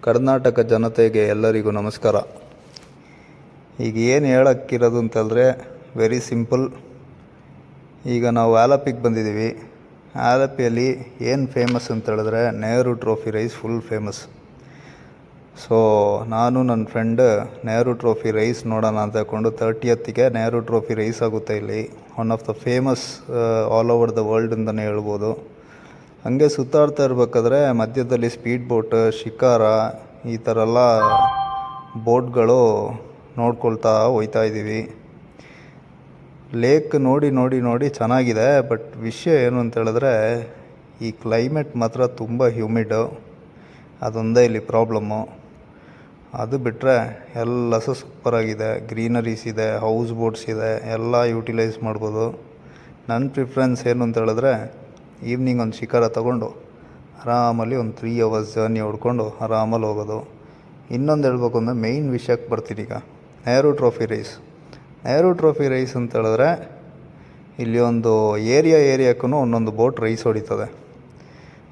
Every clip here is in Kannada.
ಕರ್ನಾಟಕ ಜನತೆಗೆ ಎಲ್ಲರಿಗೂ ನಮಸ್ಕಾರ. ಈಗ ಏನು ಹೇಳೋಕ್ಕಿರೋದು ಅಂತಂದರೆ ವೆರಿ ಸಿಂಪಲ್. ಈಗ ನಾವು ಆಲಪಿಗೆ ಬಂದಿದ್ದೀವಿ. ಆಲಪಿಯಲ್ಲಿ ಏನು ಫೇಮಸ್ ಅಂತ ಹೇಳಿದ್ರೆ Nehru trophy race full famous. So ನಾನು ನನ್ನ ಫ್ರೆಂಡ್ ನೆಹರು ಟ್ರೋಫಿ ರೈಸ್ ನೋಡೋಣ ಅಂತ ಹೇಳ್ಕೊಂಡು 30th ನೆಹರು ಟ್ರೋಫಿ ರೈಸ್ ಆಗುತ್ತೆ ಇಲ್ಲಿ. One of the famous all over the world ಅಂತಲೇ ಹೇಳ್ಬೋದು. ಹಾಗೆ ಸುತ್ತಾಡ್ತಾ ಇರಬೇಕಾದ್ರೆ ಮಧ್ಯದಲ್ಲಿ ಸ್ಪೀಡ್ ಬೋಟ್, ಶಿಕಾರ, ಈ ಥರ ಎಲ್ಲ ಬೋಟ್ಗಳು ನೋಡ್ಕೊಳ್ತಾ ಹೋಗ್ತಾ ಇದ್ದೀವಿ. ಲೇಕ್ ನೋಡಿ ನೋಡಿ ನೋಡಿ ಚೆನ್ನಾಗಿದೆ. ಬಟ್ ವಿಷಯ ಏನು ಅಂತ ಹೇಳಿದ್ರೆ ಈ ಕ್ಲೈಮೇಟ್ ಮಾತ್ರ ತುಂಬ ಹ್ಯೂಮಿಡು. ಅದೊಂದೇ ಇಲ್ಲಿ ಪ್ರಾಬ್ಲಮ್ಮು. ಅದು ಬಿಟ್ಟರೆ ಎಲ್ಲ ಸೂಪರಾಗಿದೆ. ಗ್ರೀನರೀಸ್ ಇದೆ, ಹೌಸ್ ಬೋಟ್ಸ್ ಇದೆ, ಎಲ್ಲ ಯೂಟಿಲೈಸ್ ಮಾಡ್ಬೋದು. ನನ್ನ ಪ್ರಿಫರೆನ್ಸ್ ಏನು ಅಂತ ಹೇಳಿದ್ರೆ ಈವ್ನಿಂಗ್ ಒಂದು ಶಿಕಾರ ತೊಗೊಂಡು ಆರಾಮಲ್ಲಿ ಒಂದು 3 hours ಜರ್ನಿ ಹೊಡ್ಕೊಂಡು ಆರಾಮಲ್ಲಿ ಹೋಗೋದು. ಇನ್ನೊಂದು ಹೇಳ್ಬೇಕು ಅಂದರೆ ಮೇಯ್ನ್ ವಿಷಯಕ್ಕೆ ಬರ್ತೀನಿ. ಈಗ ನೆಹರು ಟ್ರೋಫಿ ರೈಸ್ ಅಂತ ಹೇಳಿದ್ರೆ ಇಲ್ಲಿ ಒಂದು ಏರಿಯಾಕ್ಕೂ ಒಂದೊಂದು ಬೋಟ್ ರೈಸ್ ಹೊಡಿತದೆ.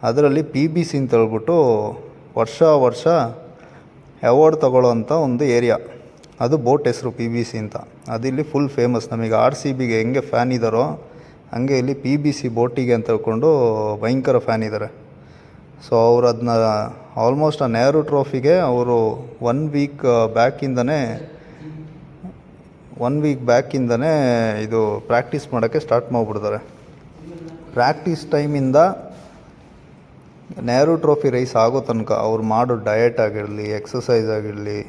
ಅದರಲ್ಲಿ PBC ಅಂತ ಹೇಳ್ಬಿಟ್ಟು ವರ್ಷ ಅವಾರ್ಡ್ ತಗೊಳ್ಳೋವಂಥ ಒಂದು ಏರಿಯಾ. ಅದು ಬೋಟ್ ಹೆಸರು PBC ಅಂತ. ಅದಿಲ್ಲಿ ಫುಲ್ ಫೇಮಸ್. ನಮಗೆ RCBಗೆ ಹೆಂಗೆ ಫ್ಯಾನ್ ಇದ್ದಾರೋ ಹಂಗೆ ಇಲ್ಲಿ PBC ಬೋಟಿಗೆ ಅಂತ ಹೇಳ್ಕೊಂಡು ಭಯಂಕರ ಫ್ಯಾನ್ ಇದ್ದಾರೆ. ಸೊ ಅವರು ಅದನ್ನ ಆಲ್ಮೋಸ್ಟ್ ಆ ನೆಹರು ಟ್ರೋಫಿಗೆ ಅವರು 1 week ಬ್ಯಾಕಿಂದನೇ ಇದು ಪ್ರಾಕ್ಟೀಸ್ ಮಾಡೋಕ್ಕೆ ಸ್ಟಾರ್ಟ್ ಮಾಡಿಬಿಡ್ತಾರೆ. ಪ್ರಾಕ್ಟೀಸ್ ಟೈಮಿಂದ ನೆಹರು ಟ್ರೋಫಿ ರೈಸ್ ಆಗೋ ತನಕ ಅವ್ರು ಮಾಡೋ ಡಯಟ್ ಆಗಿರಲಿ, ಎಕ್ಸಸೈಸ್ ಆಗಿರಲಿ,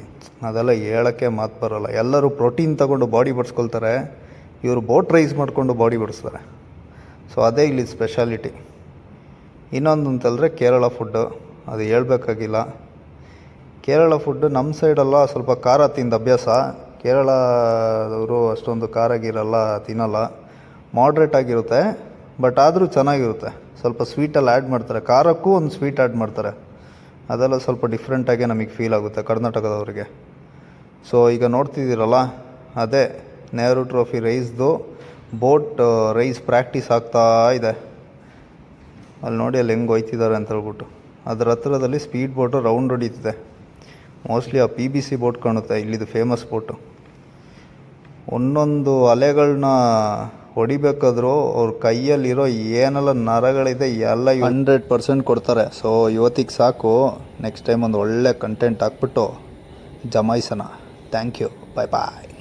ಅದೆಲ್ಲ ಹೇಳೋಕ್ಕೆ ಮಾತು ಬರೋಲ್ಲ. ಎಲ್ಲರೂ ಪ್ರೋಟೀನ್ ತಗೊಂಡು ಬಾಡಿ ಬಡಿಸ್ಕೊಳ್ತಾರೆ, ಇವರು ಬೋಟ್ ರೈಸ್ ಮಾಡಿಕೊಂಡು ಬಾಡಿ ಬಡಿಸ್ತಾರೆ. ಸೊ ಅದೇ ಇಲ್ಲಿ ಸ್ಪೆಷಾಲಿಟಿ. ಇನ್ನೊಂದು ಅಂತಂದರೆ ಕೇರಳ ಫುಡ್ಡು, ಅದು ಹೇಳ್ಬೇಕಾಗಿಲ್ಲ. ಕೇರಳ ಫುಡ್ಡು ನಮ್ಮ ಸೈಡೆಲ್ಲ ಸ್ವಲ್ಪ ಖಾರ ತಿಂದು ಅಭ್ಯಾಸ. ಕೇರಳದವರು ಅಷ್ಟೊಂದು ಖಾರಾಗಿರಲ್ಲ, ತಿನ್ನಲ್ಲ. ಮಾಡ್ರೇಟ್ ಆಗಿರುತ್ತೆ, ಬಟ್ ಆದರೂ ಚೆನ್ನಾಗಿರುತ್ತೆ. ಸ್ವಲ್ಪ ಸ್ವೀಟಲ್ಲಿ ಆ್ಯಡ್ ಮಾಡ್ತಾರೆ, ಖಾರಕ್ಕೂ ಒಂದು ಸ್ವೀಟ್ ಆ್ಯಡ್ ಮಾಡ್ತಾರೆ. ಅದೆಲ್ಲ ಸ್ವಲ್ಪ ಡಿಫ್ರೆಂಟಾಗೆ ನಮಗೆ ಫೀಲ್ ಆಗುತ್ತೆ ಕರ್ನಾಟಕದವ್ರಿಗೆ. ಸೊ ಈಗ ನೋಡ್ತಿದ್ದೀರಲ್ಲ, ಅದೇ ನೆಹರು ಟ್ರೋಫಿ ರೈಸ್ದು ಬೋಟ್ ರೈಸ್ ಪ್ರಾಕ್ಟೀಸ್ ಆಗ್ತಾ ಇದೆ. ಅಲ್ಲಿ ನೋಡಿ ಅಲ್ಲಿ ಹೆಂಗೆ ಹೋಯ್ತಿದ್ದಾರೆ ಅಂತ ಹೇಳ್ಬಿಟ್ಟು. ಅದರ ಹತ್ರದಲ್ಲಿ ಸ್ಪೀಡ್ ಬೋಟು ರೌಂಡ್ ಹೊಡೀತಿದೆ. ಮೋಸ್ಟ್ಲಿ ಆ PBC ಬೋಟ್ ಕಾಣುತ್ತೆ ಇಲ್ಲಿದು ಫೇಮಸ್ ಬೋಟು. ಒಂದೊಂದು ಅಲೆಗಳನ್ನ ಹೊಡಿಬೇಕಾದ್ರೂ ಅವ್ರ ಕೈಯಲ್ಲಿರೋ ಏನೆಲ್ಲ ನರಗಳಿದೆ ಎಲ್ಲ 100% ಕೊಡ್ತಾರೆ. ಸೊ ಇವತ್ತಿಗೆ ಸಾಕು. ನೆಕ್ಸ್ಟ್ ಟೈಮ್ ಒಂದು ಒಳ್ಳೆ ಕಂಟೆಂಟ್ ಹಾಕ್ಬಿಟ್ಟು ಜಮಾಯಿಸೋಣ. Thank you. ಬಾಯ್.